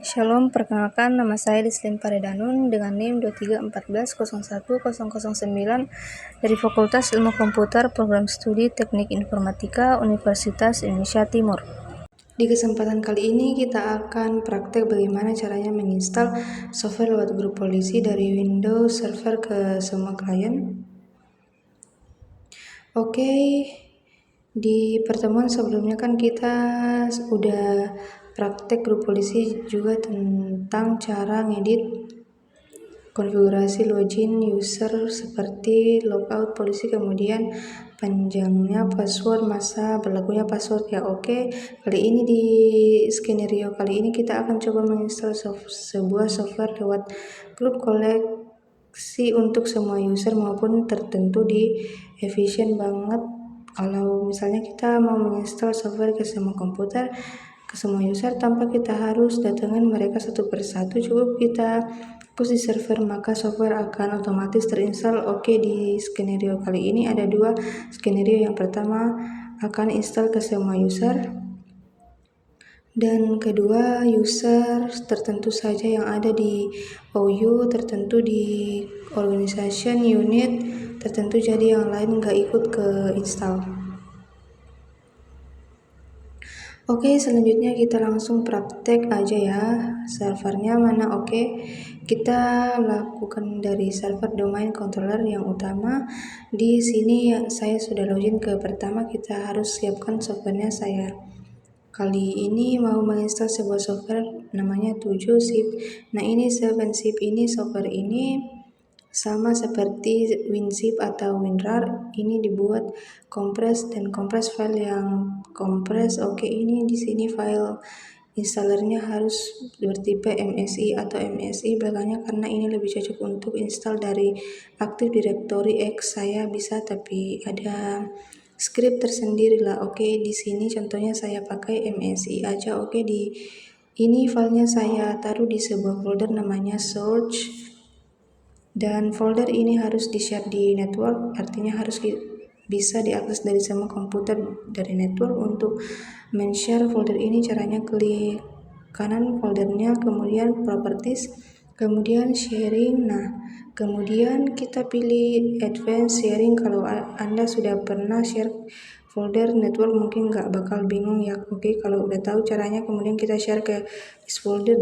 Shalom, perkenalkan nama saya Dislin Paredanun dengan NIM 2314010009 dari Fakultas Ilmu Komputer Program Studi Teknik Informatika Universitas Indonesia Timur. Di kesempatan kali ini kita akan praktek bagaimana caranya menginstal software lewat grup polisi dari Windows Server ke semua klien. Oke, di pertemuan sebelumnya kan kita udah praktek grup polisi juga tentang cara ngedit konfigurasi login user seperti logout polisi, kemudian panjangnya password, masa berlakunya password ya. Oke, kali ini di skenario kali ini kita akan coba menginstal sebuah software lewat grup koleksi untuk semua user maupun tertentu di efisien banget. Kalau misalnya kita mau menginstal software ke semua komputer, ke semua user tanpa kita harus datangin mereka satu persatu, cukup kita push di server maka software akan otomatis terinstall. Oke, di skenario kali ini ada dua skenario. Yang pertama akan install ke semua user, dan kedua user tertentu saja yang ada di OU tertentu, di organization unit tertentu, jadi yang lain nggak ikut ke install. Oke, selanjutnya kita langsung praktek aja ya. Servernya mana? Oke, kita lakukan dari server domain controller yang utama. Di sini saya sudah login ke pertama, kita harus siapkan softwarenya. Saya kali ini mau menginstal sebuah software namanya 7zip. Nah, ini 7zip ini software ini sama seperti WinZip atau WinRAR, ini dibuat kompres dan kompres file yang kompres. Oke, ini di sini file installernya harus bertipe MSI atau MSI belakangnya, karena ini lebih cocok untuk install dari Active Directory X. Saya bisa, tapi ada script tersendiri lah. Oke, di sini contohnya saya pakai MSI aja. Oke, di ini filenya saya taruh di sebuah folder namanya source, dan folder ini harus di-share di network, artinya harus bisa diakses dari semua komputer dari network. Untuk men-share folder ini caranya klik kanan foldernya, kemudian properties, kemudian sharing. Nah, kemudian kita pilih advanced sharing. Kalau Anda sudah pernah share folder network mungkin nggak bakal bingung ya. Oke, kalau udah tahu caranya, kemudian kita share ke this folder,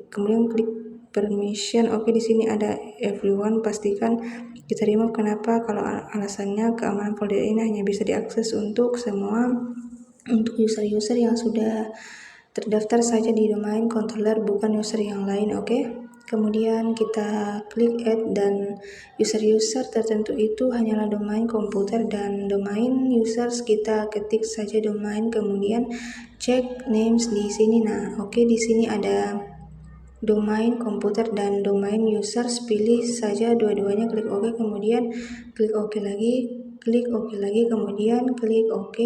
kemudian klik permission. Oke, di sini ada everyone, pastikan kita remove. Kenapa? Kalau alasannya keamanan folder ini hanya bisa diakses untuk semua, untuk user-user yang sudah terdaftar saja di domain controller, bukan user yang lain. Oke, kemudian kita klik add, dan user-user tertentu itu hanyalah domain komputer dan domain users. Kita ketik saja domain, kemudian check names di sini. Nah, oke, di sini ada domain komputer dan domain users, pilih saja dua-duanya, klik OK, kemudian klik OK lagi, klik OK lagi, kemudian klik OK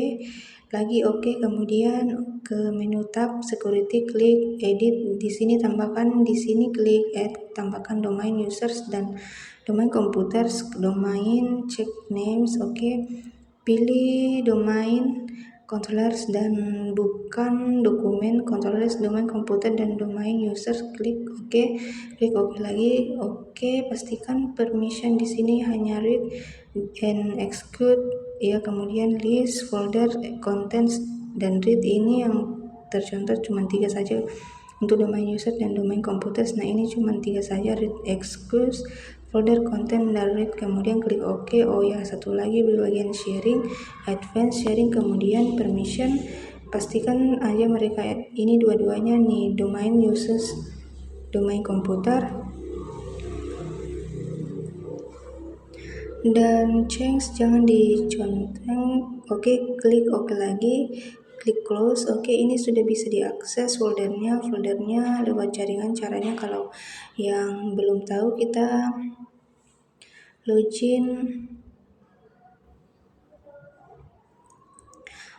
lagi, OK, kemudian ke menu tab security, klik edit. Di sini tambahkan, di sini klik add, tambahkan domain users dan domain komputer, domain check names. Oke, pilih domain controllers dan bukan dokumen controllers, domain komputer dan domain users, klik OK, klik OK lagi. Oke, pastikan permission di sini hanya read and execute ya, kemudian list folder contents dan read, ini yang tercontoh cuma 3 saja untuk domain user dan domain komputer. Nah, ini cuma 3 saja, read, execute, folder content, dan read, kemudian klik OK. Oh ya, satu lagi di bagian sharing, advanced sharing, kemudian permission, pastikan aja mereka ini dua-duanya nih, domain users, domain komputer, dan change jangan diconteng. Oke, klik OK lagi, klik close. Oke, ini sudah bisa diakses foldernya lewat jaringan. Caranya kalau yang belum tahu, kita login.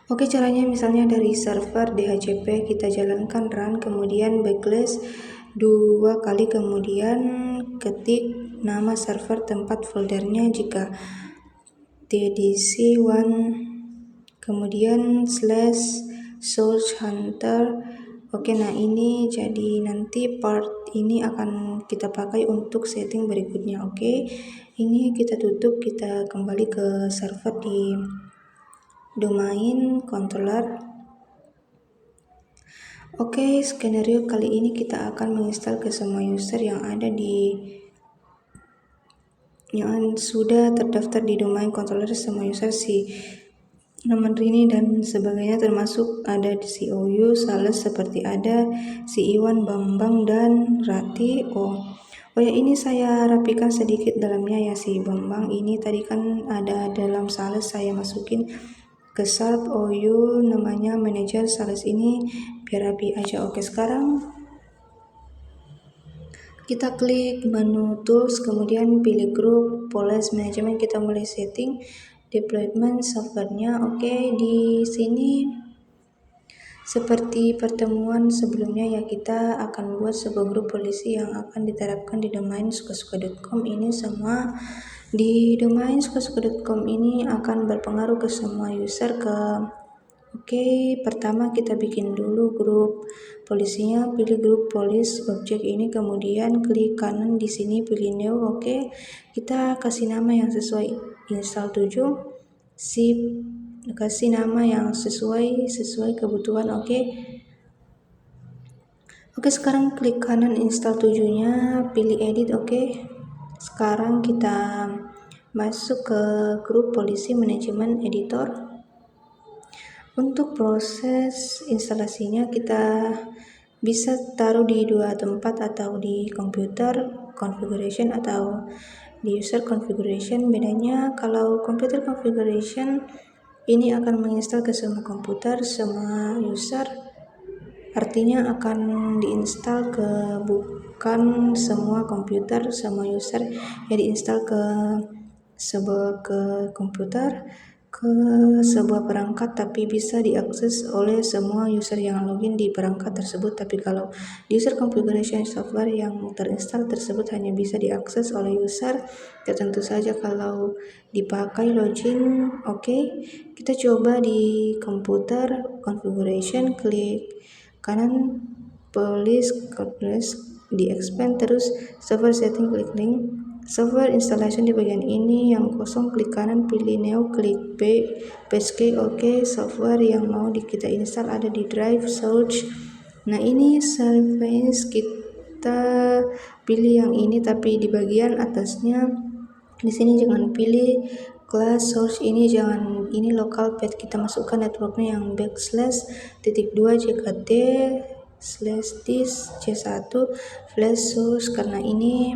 Oke, caranya misalnya dari server DHCP kita jalankan run, kemudian backlash 2 kali, kemudian ketik nama server tempat foldernya, jika TDC1, kemudian slash source hunter Oke, nah ini jadi nanti part ini akan kita pakai untuk setting berikutnya. Oke, ini kita tutup, kita kembali ke server di domain controller. Oke, skenario kali ini kita akan menginstal ke semua user yang ada yang sudah terdaftar di domain controller, semua user si Naman Rini dan sebagainya, termasuk ada di si Oyu, Sales seperti ada si Iwan, Bambang dan Rati. Oh ya, ini saya rapikan sedikit dalamnya ya. Si Bambang ini tadi kan ada dalam Sales, saya masukin ke Sharp Oyu, namanya manajer Sales ini biar rapi aja. Oke, sekarang kita klik menu tools, kemudian pilih grup, policy management, kita mulai setting deployment softwarenya. Oke, di sini seperti pertemuan sebelumnya ya, kita akan buat sebuah grup polisi yang akan diterapkan di domain sukasuka.com. Ini semua di domain sukasuka.com ini akan berpengaruh ke semua user Oke, pertama kita bikin dulu grup polisinya, pilih grup polis objek ini, kemudian klik kanan di sini pilih new. Oke, kita kasih nama yang sesuai, install 7, sip, kasih nama yang sesuai kebutuhan. Oke, sekarang klik kanan install 7-nya, pilih edit. Oke, sekarang kita masuk ke grup polisi manajemen editor. Untuk proses instalasinya kita bisa taruh di dua tempat, atau di computer configuration atau di user configuration. Bedanya kalau computer configuration ini akan menginstal ke semua komputer, semua user, artinya akan diinstal ke bukan semua komputer, semua user ya diinstal ke sebuah komputer, ke sebuah perangkat, tapi bisa diakses oleh semua user yang login di perangkat tersebut. Tapi kalau user configuration software yang terinstall tersebut hanya bisa diakses oleh user tertentu saja kalau dipakai login. Oke, kita coba di computer configuration, klik kanan police di expand, terus server setting, klik link software installation di bagian ini yang kosong, klik kanan pilih new, klik paste. Oke, software yang mau kita install ada di drive search. Nah, ini service kita pilih yang ini, tapi di bagian atasnya di sini jangan pilih class source, ini jangan, ini local path, kita masukkan networknya yang /2 jkt /disk c1 flash source, karena ini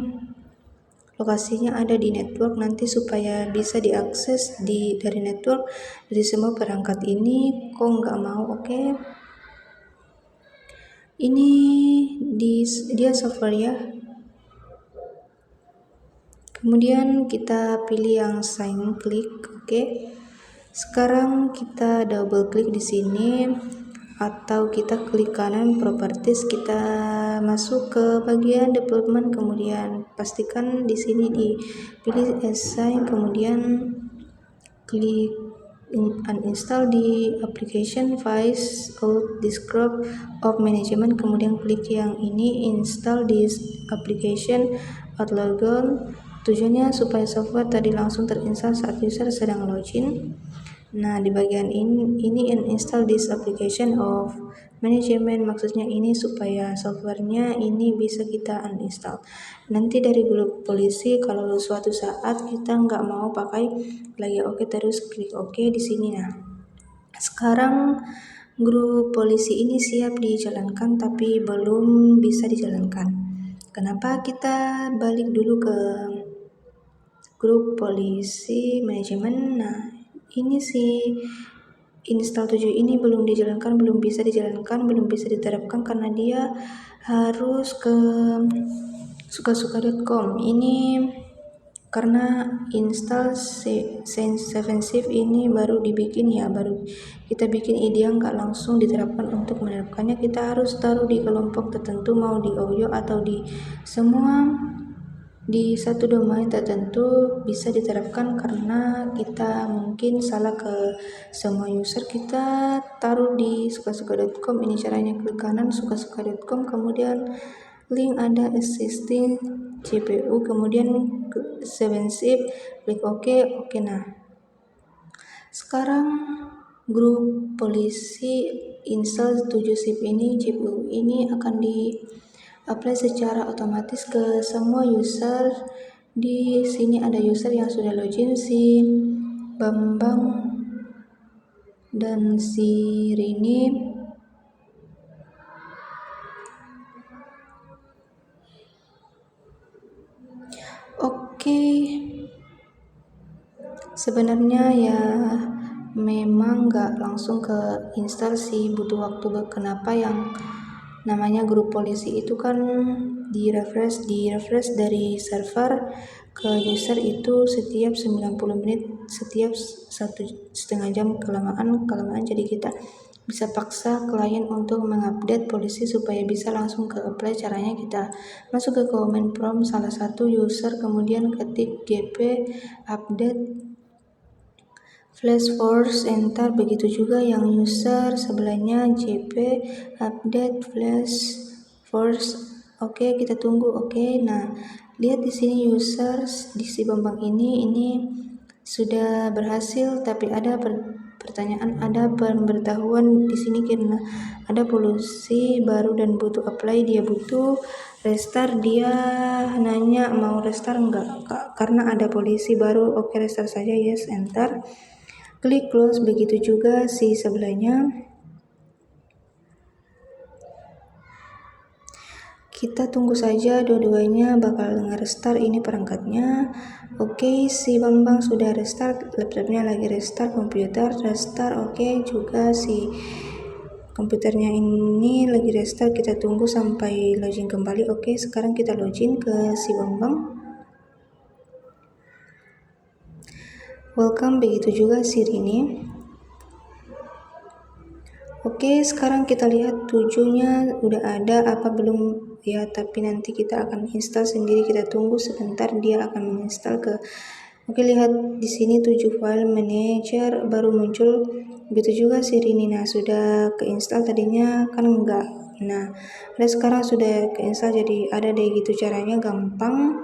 lokasinya ada di network, nanti supaya bisa diakses dari network dari semua perangkat ini kok nggak mau. Oke, ini dia software ya. Kemudian kita pilih yang sign, klik. Oke, sekarang kita double klik di sini, atau kita klik kanan properties, kita masuk ke bagian development, kemudian pastikan di sini dipilih assign, kemudian klik uninstall di application files out this group of management, kemudian klik yang ini install this application outlogon. Tujuannya supaya software tadi langsung terinstall saat user sedang login. Nah, di bagian ini uninstall this application of management, maksudnya ini supaya softwarenya ini bisa kita uninstall. Nanti dari grup polisi kalau suatu saat kita nggak mau pakai lagi, oke, terus klik oke di sini. Nah, sekarang grup polisi ini siap dijalankan tapi belum bisa dijalankan. Kenapa? Kita balik dulu ke grup polisi manajemen. Nah, ini si install 7 ini belum dijalankan, belum bisa diterapkan karena dia harus ke sukasuka.com. Ini karena install 7 ini baru dibikin ya, baru kita bikin ide, nggak langsung diterapkan. Untuk menerapkannya kita harus taruh di kelompok tertentu, mau di Oyo atau di semua di satu domain tertentu bisa diterapkan karena kita mungkin salah ke semua user, kita taruh di sukasuka.com, ini caranya klik kanan sukasuka.com, kemudian link ada existing CPU, kemudian 7 zip, klik OK. Nah, sekarang grup polisi install 7 zip ini, GPU ini akan di apply secara otomatis ke semua user. Di sini ada user yang sudah login, si Bambang dan si Rini. Oke, sebenarnya ya memang nggak langsung ke install sih, butuh waktu. Kenapa? Yang namanya grup polisi itu kan di refresh dari server ke user itu setiap 90 menit, setiap 1,5 jam kelamaan, jadi kita bisa paksa klien untuk mengupdate polisi supaya bisa langsung ke apply. Caranya kita masuk ke command prompt salah satu user, kemudian ketik gp update flash force, enter. Begitu juga yang user sebelahnya, jp update flash force. Oke, kita tunggu. Oke, nah lihat di sini user di si Bambang ini sudah berhasil, tapi ada pertanyaan, ada pemberitahuan di sini karena ada polisi baru dan butuh apply, dia butuh restart. Dia nanya mau restart enggak Kak, karena ada polisi baru. Oke, restart saja, yes, enter. Klik close. Begitu juga si sebelahnya, kita tunggu saja, dua-duanya bakal nge-restart ini perangkatnya. Oke, si Bambang sudah restart, laptopnya lagi restart, komputer restart. Oke, juga si komputernya ini lagi restart, kita tunggu sampai login kembali. Oke, sekarang kita login ke si Bambang. Welcome, begitu juga si Rini. Oke, sekarang kita lihat 7-nya udah ada apa belum ya, tapi nanti kita akan install sendiri, kita tunggu sebentar, dia akan menginstal ke. Oke, lihat di sini 7 file manager baru muncul. Begitu juga si Rini. Nah, sudah keinstall, tadinya kan enggak. Nah, ada sekarang sudah keinstall, jadi ada deh gitu caranya, gampang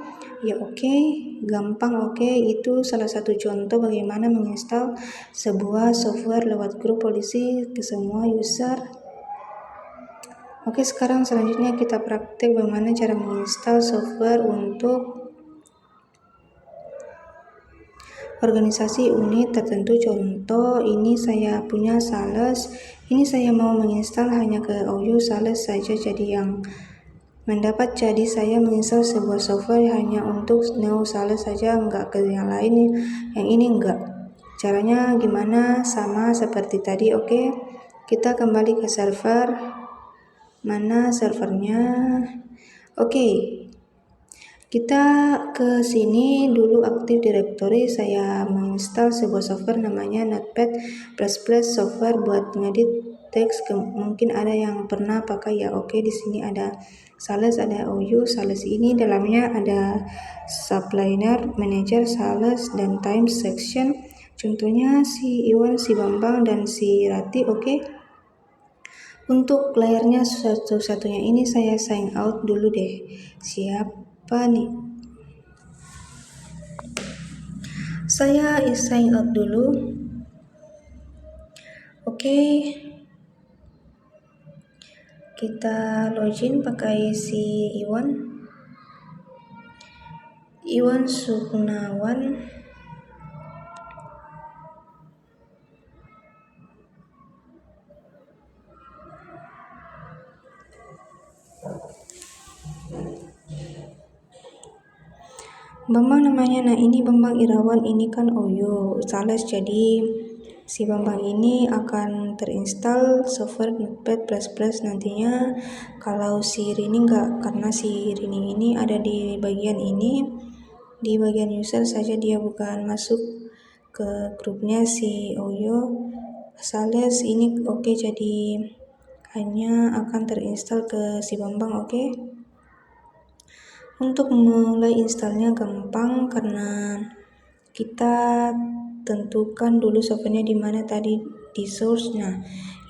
ya. Oke, gampang. Oke, itu salah satu contoh bagaimana menginstal sebuah software lewat grup polisi ke semua user. Oke, sekarang selanjutnya kita praktek bagaimana cara menginstal software untuk organisasi unit tertentu. Contoh, ini saya punya sales, ini saya mau menginstal hanya ke OU sales saja, jadi yang mendapat, jadi saya menginstal sebuah software hanya untuk new sales saja, enggak ke yang lain. Yang ini enggak. Caranya gimana? Sama seperti tadi. Oke, kita kembali ke server. Mana servernya? Oke, kita ke sini dulu, Active Directory. Saya menginstal sebuah software namanya Notepad++ software buat ngedit teks. Mungkin ada yang pernah pakai ya. Oke, di sini ada sales, ada OU sales, ini dalamnya ada subliner, manager sales, dan time section. Contohnya si Iwan, si Bambang, dan si Rati. Oke, untuk layarnya satu-satunya ini saya sign out dulu deh. Siapa nih? Saya sign out dulu. Oke, kita login pakai si Iwan Suknawan. Bambang namanya. Nah, ini Bambang Irawan, ini kan OYO sales, jadi si Bambang ini akan terinstall software Notepad++ nantinya. Kalau si Rini enggak, karena si Rini ini ada di bagian ini, di bagian user saja, dia bukan masuk ke grupnya si OYO sales ini. Oke, jadi hanya akan terinstall ke si Bambang. Oke, Untuk mulai installnya gampang karena kita tentukan dulu softwarenya di mana tadi, di source. Nah,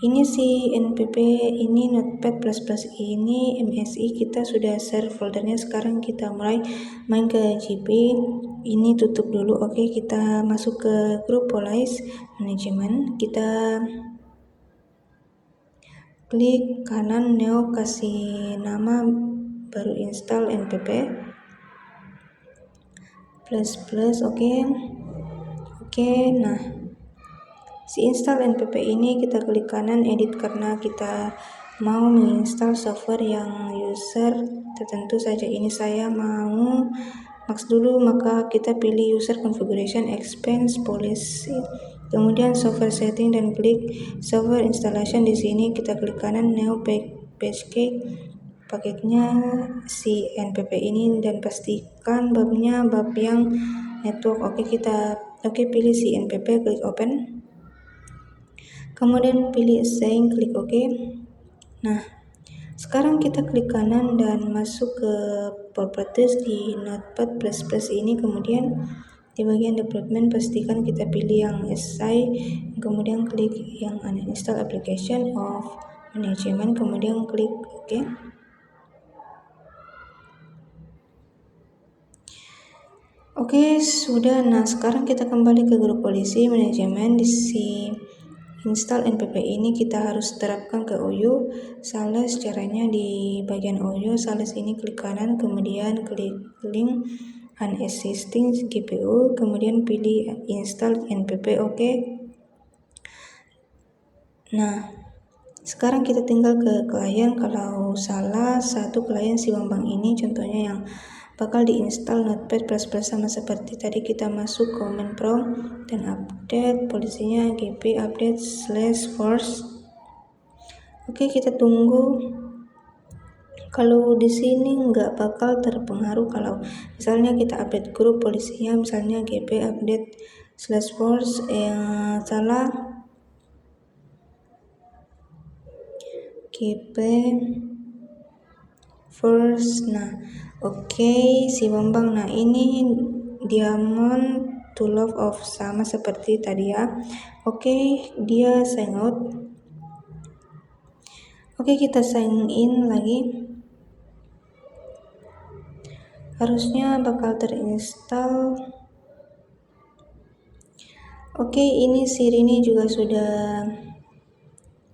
ini si npp ini Notepad++ ini MSI kita sudah share foldernya. Sekarang kita mulai main ke GP. Ini tutup dulu. Oke, kita masuk ke grup Policy Management. Kita klik kanan Neo, kasih nama baru install npp plus. Oke, nah si install npp ini kita klik kanan edit karena kita mau menginstal software yang user tertentu saja. Ini saya mau max dulu, maka kita pilih user configuration expense policy, kemudian software setting dan klik software installation. Di sini kita klik kanan Neo package paketnya si npp ini dan pastikan babnya bab yang network. Oke, pilih si npp, klik open, kemudian pilih assign, klik OK. Nah, sekarang kita klik kanan dan masuk ke properties di Notepad++ ini, kemudian di bagian development pastikan kita pilih yang assign, kemudian klik yang uninstall application of management, kemudian klik OK. Oke, sudah. Nah, sekarang kita kembali ke grup polisi manajemen. Di si install npp ini kita harus terapkan ke OU. Sales caranya di bagian OU, sales ini klik kanan, kemudian klik link unexisting GPU, kemudian pilih install npp. Oke. Nah, sekarang kita tinggal ke klien. Kalau salah satu klien si Bambang ini contohnya yang bakal diinstal Notepad++ sama seperti tadi, kita masuk command prompt dan update polisinya gp update /force. Oke, kita tunggu. Kalau di sini nggak bakal terpengaruh kalau misalnya kita update grup polisinya, misalnya gp update /force yang salah gp first. Nah, oke, si Bambang. Nah, ini diamond to love of sama seperti tadi ya. Oke, dia sign out. Oke, kita sign in lagi. Harusnya bakal terinstall. Oke, ini Sirine juga sudah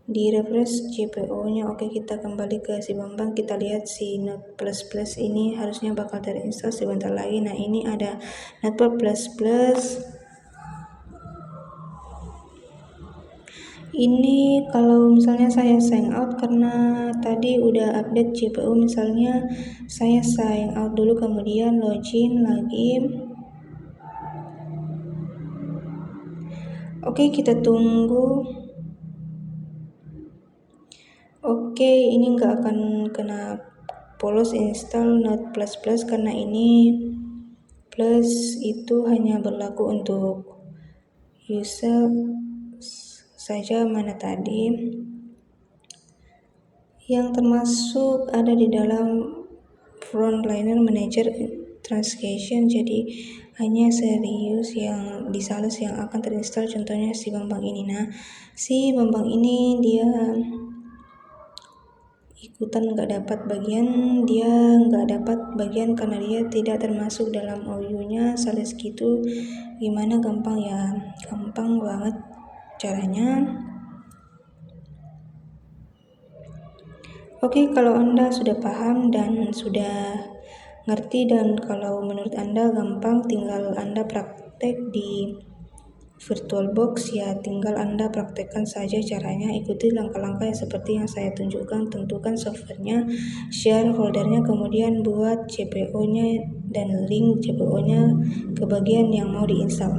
di refresh GPU-nya. Oke, kita kembali ke si Bambang. Kita lihat si Notepad++ ini harusnya bakal terinstall sebentar lagi. Nah, ini ada Notepad++. Ini kalau misalnya saya sign out karena tadi udah update GPU, misalnya saya sign out dulu kemudian login lagi. Oke, kita tunggu. Oke, ini nggak akan kena polos install Notepad++ karena ini plus itu hanya berlaku untuk user saja, mana tadi yang termasuk ada di dalam frontliner manager transaction. Jadi hanya serius yang di sales yang akan terinstall, contohnya si Bambang ini. Nah, si Bambang ini dia ikutan nggak dapat bagian karena dia tidak termasuk dalam OU-nya sales gitu. Gimana? Gampang ya, gampang banget caranya. Oke, kalau Anda sudah paham dan sudah ngerti dan kalau menurut Anda gampang, tinggal Anda praktek di VirtualBox ya, tinggal Anda praktekkan saja caranya. Ikuti langkah-langkah yang seperti yang saya tunjukkan. Tentukan softwarenya, share foldernya, kemudian buat GPU-nya dan link GPU-nya ke bagian yang mau diinstal.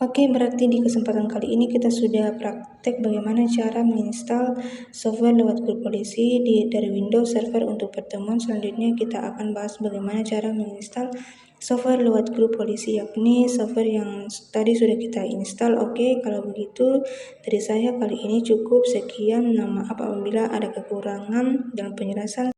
Oke, berarti di kesempatan kali ini kita sudah praktek bagaimana cara menginstal software lewat grup polisi dari Windows Server untuk pertemuan selanjutnya. Kita akan bahas bagaimana cara menginstal software lewat grup polisi, yakni software yang tadi sudah kita install. Oke, kalau begitu dari saya kali ini cukup. Sekian, mohon maaf apabila ada kekurangan dalam penjelasan.